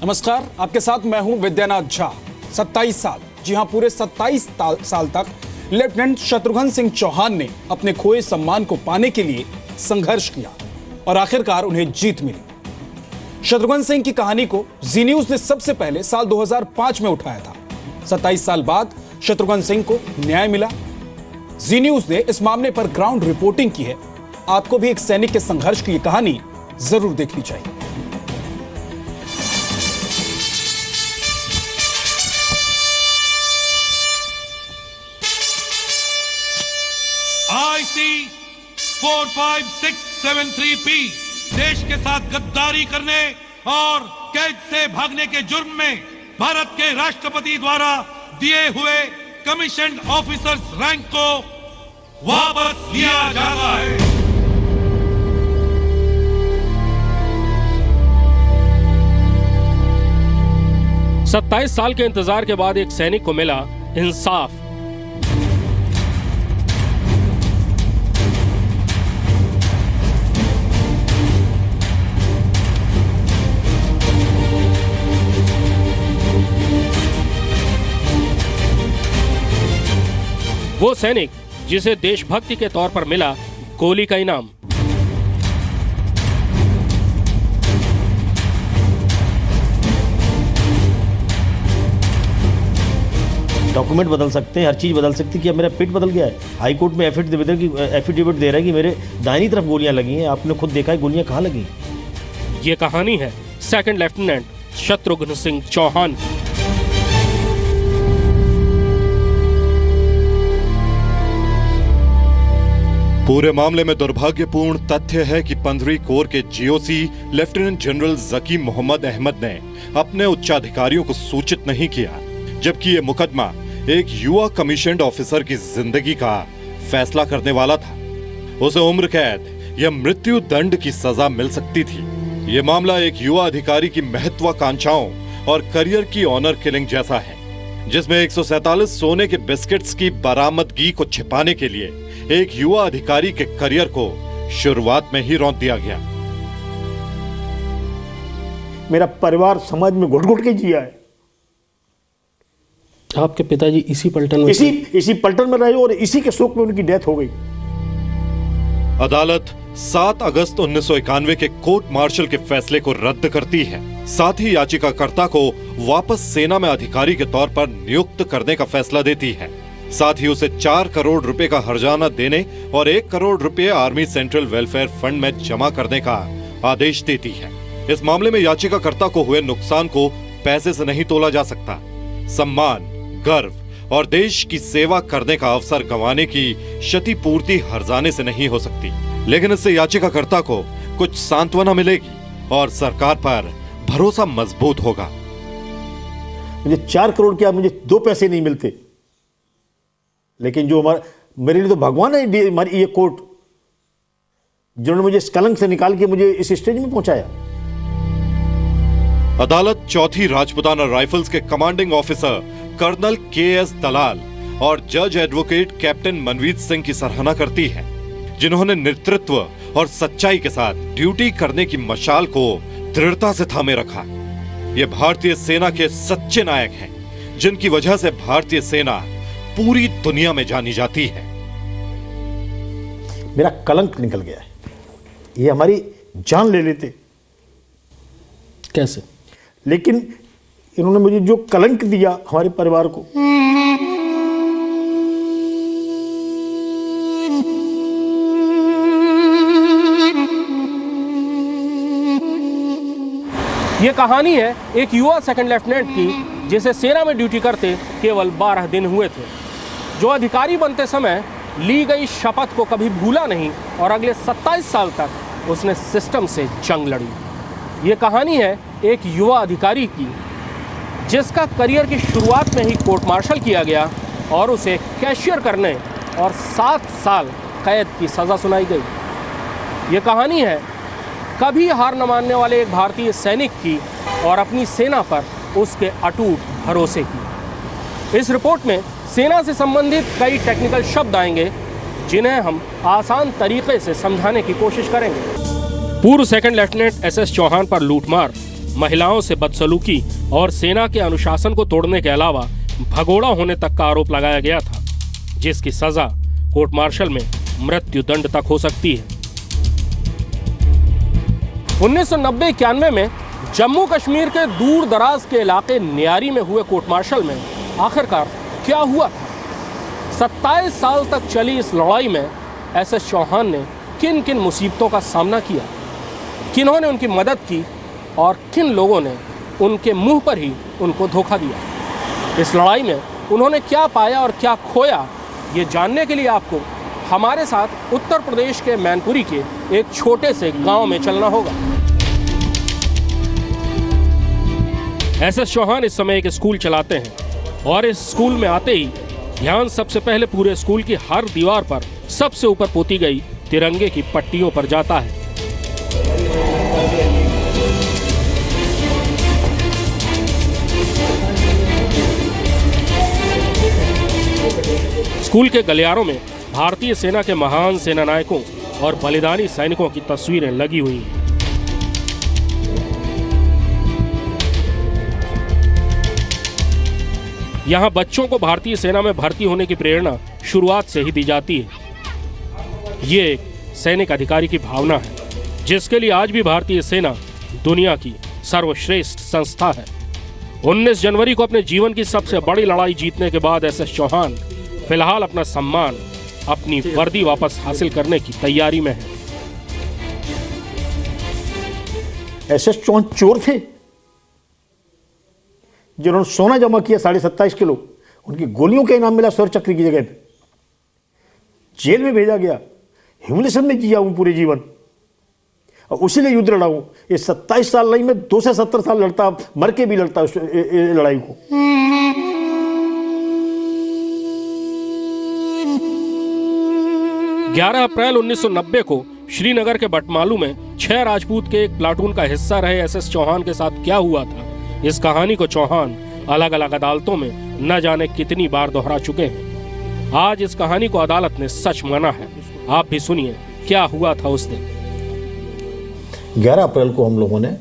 नमस्कार, आपके साथ मैं हूं विद्यानाथ झा। 27 साल, जी हां, पूरे 27 साल तक लेफ्टिनेंट शत्रुघ्न सिंह चौहान ने अपने खोए सम्मान को पाने के लिए संघर्ष किया और आखिरकार उन्हें जीत मिली। शत्रुघ्न सिंह की कहानी को जी न्यूज ने सबसे पहले साल 2005 में उठाया था। 27 साल बाद शत्रुघ्न सिंह को न्याय मिला। जी न्यूज ने इस मामले पर ग्राउंड रिपोर्टिंग की है। आपको भी एक सैनिक के संघर्ष की कहानी जरूर देखनी चाहिए। IC 45673P देश के साथ गद्दारी करने और कैद से भागने के जुर्म में भारत के राष्ट्रपति द्वारा दिए हुए कमीशन ऑफिसर्स रैंक को वापस लिया जाता है। सत्ताईस साल के इंतजार के बाद एक सैनिक को मिला इंसाफ। वो सैनिक जिसे देशभक्ति के तौर पर मिला गोली का इनाम। डॉक्यूमेंट बदल सकते हैं, हर चीज बदल सकती है। कि मेरा पेट बदल गया है। हाई कोर्ट में एफिडेविट दे रहा है कि मेरे दाहिनी तरफ गोलियां लगी हैं। आपने खुद देखा है गोलियां कहां लगी। ये कहानी है सेकंड लेफ्टिनेंट शत्रुघ्न सिंह चौहान की। पूरे मामले में दुर्भाग्यपूर्ण तथ्य है कि 15वीं कोर के जीओसी लेफ्टिनेंट जनरल जकी मोहम्मद अहमद ने अपने उच्चाधिकारियों को सूचित नहीं किया, जबकि यह मुकदमा एक युवा कमीशन्ड ऑफिसर की जिंदगी का फैसला करने वाला था। उसे उम्र कैद या मृत्यु दंड की सजा मिल सकती थी। यह मामला एक युवा अधिकारी की महत्वाकांक्षाओं और करियर की ऑनर किलिंग जैसा है, जिसमें 147 सोने के बिस्किट्स की बरामदगी को छिपाने के लिए एक युवा अधिकारी के करियर को शुरुआत में ही रौंद दिया गया। मेरा परिवार समाज में घुट-घुट के जिया है। आपके पिताजी इसी पलटन में इसी पलटन में रहे और इसी के शोक में उनकी डेथ हो गई। अदालत 7 अगस्त 1991 के कोर्ट मार्शल के फैसले को रद्द करती है। साथ ही याचिकाकर्ता को वापस सेना में अधिकारी के तौर पर नियुक्त करने का फैसला देती है। साथ ही उसे 4 करोड़ रुपए का हर्जाना देने और 1 करोड़ रुपए आर्मी सेंट्रल वेलफेयर फंड में जमा करने का आदेश देती है। इस मामले में याचिकाकर्ता को हुए नुकसान को पैसे से नहीं तोला जा सकता। सम्मान, गर्व और देश की सेवा करने का अवसर गंवाने की क्षतिपूर्ति हर्जाने से नहीं हो सकती, लेकिन इससे याचिकाकर्ता को कुछ सांत्वना मिलेगी और सरकार पर भरोसा मजबूत होगा। मुझे 4 करोड़ क्या, मुझे 2 पैसे नहीं मिलते, लेकिन जो मेरे लिए तो भगवान है हमारी ये कोर्ट, जिन्होंने मुझे इस कलंक से निकाल के मुझे इस स्टेज में पहुंचाया। अदालत चौथी राजपुताना राइफल्स के कमांडिंग ऑफिसर कर्नल के.एस. दलाल और जज एडवोकेट कैप्टन मनवीत सिंह की सराहना करती है, जिन्होंने नेतृत्व और सच्चाई के साथ ड्यूटी करने की मशाल को दृढ़ता से थामे रखा। ये भारतीय सेना के सच्चे नायक हैं, जिनकी वजह से भारतीय सेना पूरी दुनिया में जानी जाती है। मेरा कलंक निकल गया है। ये हमारी जान ले लेते। कैसे? लेकिन इन्होंने मुझे जो कलंक दिया हमारे परिवार को। ये कहानी है एक युवा सेकंड लेफ्टिनेंट की, जिसे सेना में ड्यूटी करते केवल 12 दिन हुए थे, जो अधिकारी बनते समय ली गई शपथ को कभी भूला नहीं और अगले 27 साल तक उसने सिस्टम से जंग लड़ी। ये कहानी है एक युवा अधिकारी की, जिसका करियर की शुरुआत में ही कोर्ट मार्शल किया गया और उसे कैशियर करने और 7 साल कैद की सज़ा सुनाई गई। ये कहानी है कभी हार न मानने वाले एक भारतीय सैनिक की और अपनी सेना पर उसके अटूट भरोसे की। इस रिपोर्ट में सेना से संबंधित कई टेक्निकल शब्द आएंगे, जिन्हें हम आसान तरीके से समझाने की कोशिश करेंगे। पूर्व सेकंड लेफ्टिनेंट एस.एस. चौहान पर लूटमार, महिलाओं से बदसलूकी और सेना के अनुशासन को तोड़ने के अलावा भगोड़ा होने तक का आरोप लगाया गया था, जिसकी सजा कोर्ट मार्शल में मृत्यु दंड तक हो सकती है। 1990-91 में जम्मू कश्मीर के दूर दराज के इलाके नियारी में हुए कोर्ट मार्शल में आखिरकार क्या हुआ था? 27 साल तक चली इस लड़ाई में एसएस चौहान ने किन किन मुसीबतों का सामना किया, किन्होंने उनकी मदद की और किन लोगों ने उनके मुंह पर ही उनको धोखा दिया। इस लड़ाई में उन्होंने क्या पाया और क्या खोया, ये जानने के लिए आपको हमारे साथ उत्तर प्रदेश के मैनपुरी के एक छोटे से गांव में चलना होगा। एसएस चौहान इस समय एक स्कूल चलाते हैं और इस स्कूल में आते ही ध्यान सबसे पहले पूरे स्कूल की हर दीवार पर सबसे ऊपर पोती गई तिरंगे की पट्टियों पर जाता है। स्कूल के गलियारों में भारतीय सेना के महान सेना नायकों और बलिदानी सैनिकों की तस्वीरें लगी हुई हैं। यहाँ बच्चों को भारतीय सेना में भर्ती होने की प्रेरणा शुरुआत से ही दी जाती है। ये एक सैनिक अधिकारी की भावना है, जिसके लिए आज भी भारतीय सेना दुनिया की सर्वश्रेष्ठ संस्था है। 19 जनवरी को अपने जीवन की सबसे बड़ी लड़ाई जीतने के बाद एसएस चौहान फिलहाल अपना सम्मान, अपनी वर्दी वापस हासिल करने की तैयारी में है। एसएस चौहान चोर थे जिन्होंने सोना जमा किया 27.5 किलो, उनकी गोलियों का इनाम मिला स्वर्ण चक्र की जगह पे। जेल में भेजा गया, ह्यूमिलेशन में जिया हूं पूरे जीवन और उसी लिए युद्ध लड़ा हूं। ये 27 साल लड़ाई में 2 से 70 साल लड़ता, मर के भी लड़ता उस लड़ाई को। ग्यारह अप्रैल 1990 को श्रीनगर के बटमालू में 6 राजपूत के एक प्लाटून का हिस्सा रहे एसएस चौहान के साथ क्या हुआ था, इस कहानी को चौहान अलग अलग अदालतों में न जाने कितनी बार दोहरा चुके हैं। आज इस कहानी को अदालत ने सच माना है। आप भी सुनिए क्या हुआ था उस दिन। 11 अप्रैल को हम लोगों ने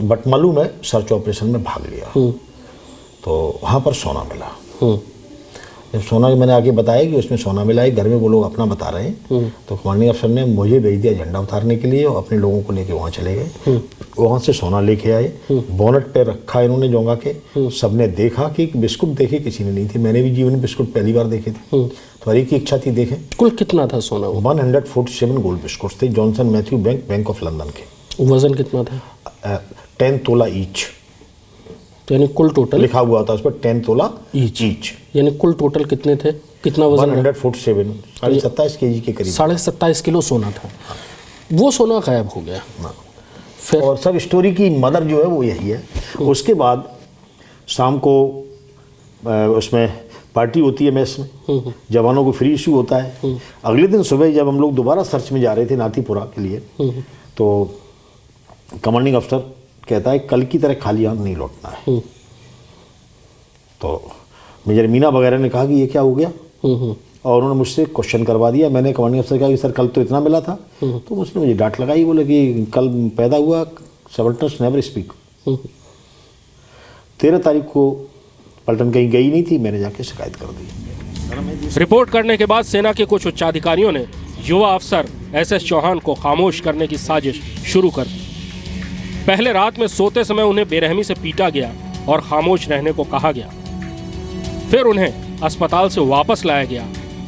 बटमालू में सर्च ऑपरेशन में भाग लिया, तो वहाँ पर सोना मिला। जब सोना मैंने आगे बताया कि उसमें सोना मिला है, घर में वो लोग अपना बता रहे हैं, तो कमांडिंग अफसर ने मुझे भेज दिया झंडा उतारने के लिए और अपने लोगों को लेके वहाँ चले गए। वहाँ से सोना लेके आए, बोनट पे रखा इन्होंने जोंगा के। सबने देखा कि बिस्कुट देखे किसी ने नहीं थे, मैंने भी जीवन में बिस्कुट पहली बार देखे थे, तो हर एक की इच्छा थी देखें। कुल कितना था सोना? 147 गोल्ड बिस्कुट थे, Johnson Matthew bank of London के। वजन कितना था? 10 तोला ईच, यानी कुल टोटल लिखा हुआ था उस पर 10 तोला ईच। यानी कुल टोटल कितने थे, कितना वजन? 147, 27.5 kg के करीब। 27.5 किलो सोना था। वो सोना गायब हो गया। फिर और सब स्टोरी की मदर जो है वो यही है। उसके बाद शाम को उसमें पार्टी होती है मेस में, जवानों को फ्री इशू होता है। अगले दिन सुबह जब हम लोग दोबारा सर्च में जा रहे थे नाथीपुरा के लिए, तो कमांडिंग अफसर कहता है कल की तरह खाली हाथ नहीं लौटना है। तो मेजर मीना वगैरह ने कहा कि ये क्या हो गया, और उन्होंने मुझसे क्वेश्चन करवा दिया। मैंने कमांडिंग अफसर कहा कि सर कल तो इतना मिला था, तो उसने मुझे डांट लगाई, बोले कि कल पैदा हुआ सबल्टनस नेवर स्पीक। 13 तारीख को पलटन कहीं गई नहीं थी, मैंने जाके शिकायत कर दी। रिपोर्ट करने के बाद सेना के कुछ उच्चाधिकारियों ने युवा अफसर एसएस चौहान को खामोश करने की साजिश शुरू कर दी। पहले रात में सोते समय उन्हें बेरहमी से पीटा गया और खामोश रहने को कहा गया। फिर उन्हें अस्पताल से वापस लाया गया,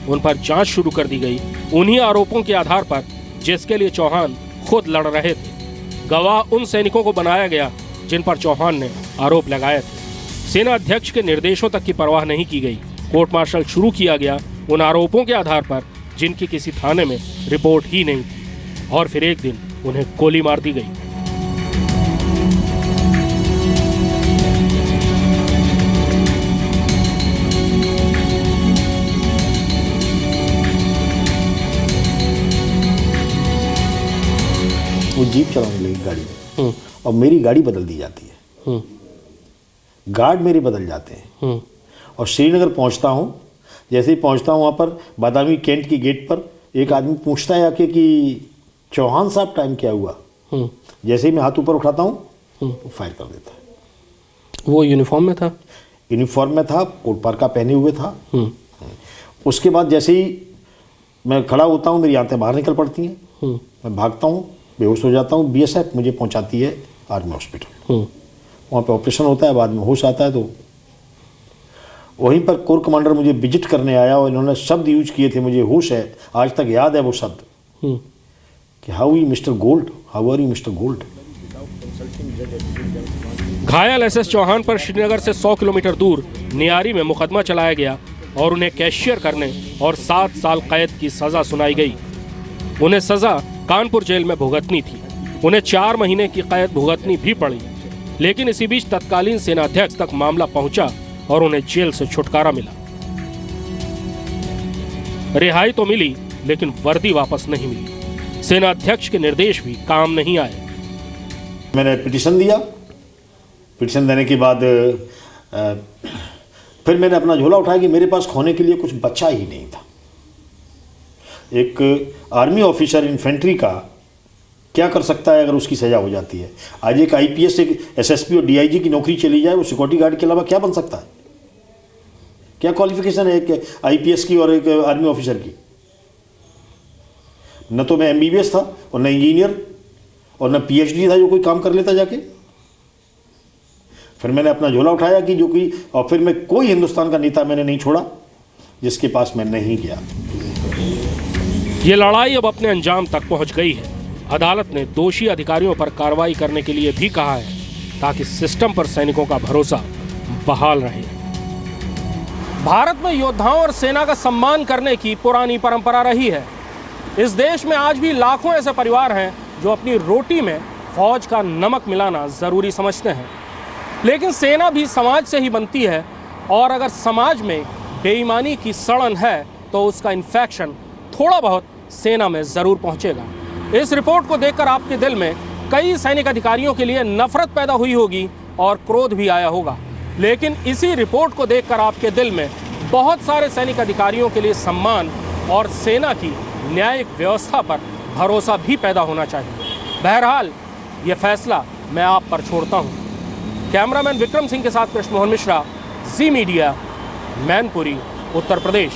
उन पर जांच शुरू कर दी गई, उन्हीं आरोपों के आधार पर जिसके लिए चौहान खुद लड़ रहे थे। गवाह उन सैनिकों को बनाया गया जिन पर चौहान ने आरोप लगाए थे। सेना अध्यक्ष के निर्देशों तक की परवाह नहीं की गई। कोर्ट मार्शल शुरू किया गया उन आरोपों के आधार पर जिनकी किसी थाने में रिपोर्ट ही नहीं थी, और फिर एक दिन उन्हें गोली मार दी गई। वो जीप चलाने लगी गाड़ी में, और मेरी गाड़ी बदल दी जाती है, गार्ड मेरे बदल जाते हैं, और श्रीनगर पहुंचता हूं। जैसे ही पहुंचता हूं वहां पर बादामी कैंट की गेट पर एक आदमी पूछता है आके कि चौहान साहब टाइम क्या हुआ। जैसे ही मैं हाथ ऊपर उठाता हूं वो फायर कर देता है। वो यूनिफॉर्म में था? यूनिफॉर्म में था, कोट पारका पहने हुए था। उसके बाद जैसे ही मैं खड़ा होता हूँ मेरी आंखें बाहर निकल पड़ती हैं, मैं भागता हूँ, बेहोश हो जाता हूँ। बीएसएफ मुझे पहुँचाती है आर्मी हॉस्पिटल। वहाँ पे ऑपरेशन होता है, बाद में होश आता है। तो वहीं पर कोर कमांडर मुझे विजिट करने आया और इन्होंने शब्द यूज किए थे, मुझे होश है, आज तक याद है वो शब्द कि how you mister gold, how are you mister gold. घायल एसएस चौहान पर श्रीनगर से 100 किलोमीटर दूर नियारी में मुकदमा चलाया गया और उन्हें कैशियर करने और 7 साल कैद की सजा सुनाई गई। उन्हें सजा कानपुर जेल में भुगतनी थी। उन्हें 4 महीने की कैद भुगतनी भी पड़ी, लेकिन इसी बीच तत्कालीन सेनाध्यक्ष तक मामला पहुंचा और उन्हें जेल से छुटकारा मिला। रिहाई तो मिली, लेकिन वर्दी वापस नहीं मिली। सेनाध्यक्ष के निर्देश भी काम नहीं आए। मैंने पिटीशन दिया। पिटीशन देने के बाद फिर मैंने अपना झोला उठाया कि मेरे पास खोने के लिए कुछ बचा ही नहीं था। एक आर्मी ऑफिसर इन्फेंट्री का क्या कर सकता है अगर उसकी सजा हो जाती है? आज एक आईपीएस, एक एसएसपी और डीआईजी की नौकरी चली जाए, वो सिक्योरिटी गार्ड के अलावा क्या बन सकता है? क्या क्वालिफिकेशन है एक आईपीएस की और एक आर्मी ऑफिसर की? न तो मैं एमबीबीएस था और न इंजीनियर और न पीएचडी था जो कोई काम कर लेता जाके। फिर मैंने अपना झोला उठाया कि जो कि, और फिर मैं कोई हिंदुस्तान का नेता मैंने नहीं छोड़ा जिसके पास मैं नहीं गया। ये लड़ाई अब अपने अंजाम तक पहुंच गई है। अदालत ने दोषी अधिकारियों पर कार्रवाई करने के लिए भी कहा है, ताकि सिस्टम पर सैनिकों का भरोसा बहाल रहे। भारत में योद्धाओं और सेना का सम्मान करने की पुरानी परंपरा रही है। इस देश में आज भी लाखों ऐसे परिवार हैं जो अपनी रोटी में फौज का नमक मिलाना जरूरी समझते हैं। लेकिन सेना भी समाज से ही बनती है, और अगर समाज में बेईमानी की सड़न है तो उसका इन्फेक्शन थोड़ा बहुत सेना में जरूर पहुंचेगा। इस रिपोर्ट को देखकर आपके दिल में कई सैनिक अधिकारियों के लिए नफरत पैदा हुई होगी और क्रोध भी आया होगा, लेकिन इसी रिपोर्ट को देखकर आपके दिल में बहुत सारे सैनिक अधिकारियों के लिए सम्मान और सेना की न्यायिक व्यवस्था पर भरोसा भी पैदा होना चाहिए। बहरहाल ये फैसला मैं आप पर छोड़ता हूँ। कैमरामैन विक्रम सिंह के साथ कृष्ण मोहन मिश्रा, जी मीडिया, मैनपुरी, उत्तर प्रदेश।